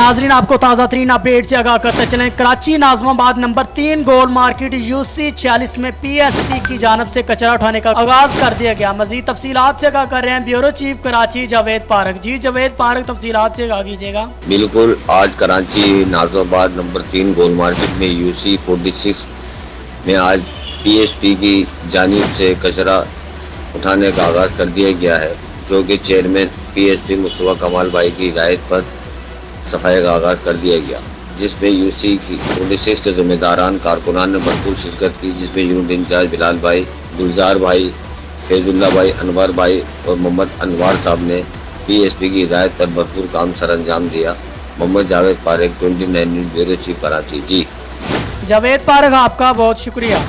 नाजरीन, आपको ताज़ा तरीन अपडेट से आगाह करते चलें। Karachi Nazimabad number 3 Gol market UC 46 में पीएसपी की जानब से कचरा उठाने का आगाज कर दिया गया। मजीद तफसीलात से आगाह कर रहे हैं ब्यूरो चीफ कराची जावेद पारक। जी जावेद पारक, तफसीलात से आगाह कीजिएगा। बिल्कुल, आज कराची नाज़माबाद नंबर 3 गोल मार्केट में यूसी 46 में आज पीएसपी की जानिब से कचरा उठाने का आगाज़ कर दिया गया है, जो कि चेयरमैन पीएसपी मुस्तफा कमाल भाई की हिदायत पर सफाई का आगाज़ कर दिया गया, जिसमें यूसी की 46 के ज़िम्मेदारान कारकुनान ने भरपूर शिरकत की, जिसमें यूनिट इंचार्ज बिलाल भाई, गुलजार भाई, फैजुल्ला भाई, अनवर भाई और मोहम्मद अनवार साहब ने पीएसपी की हिदायत पर भरपूर काम सर अंजाम दिया। Mohammad Javed Parekh, 29 news bureau chief Karachi. जी जावेद पारक, आपका बहुत शुक्रिया।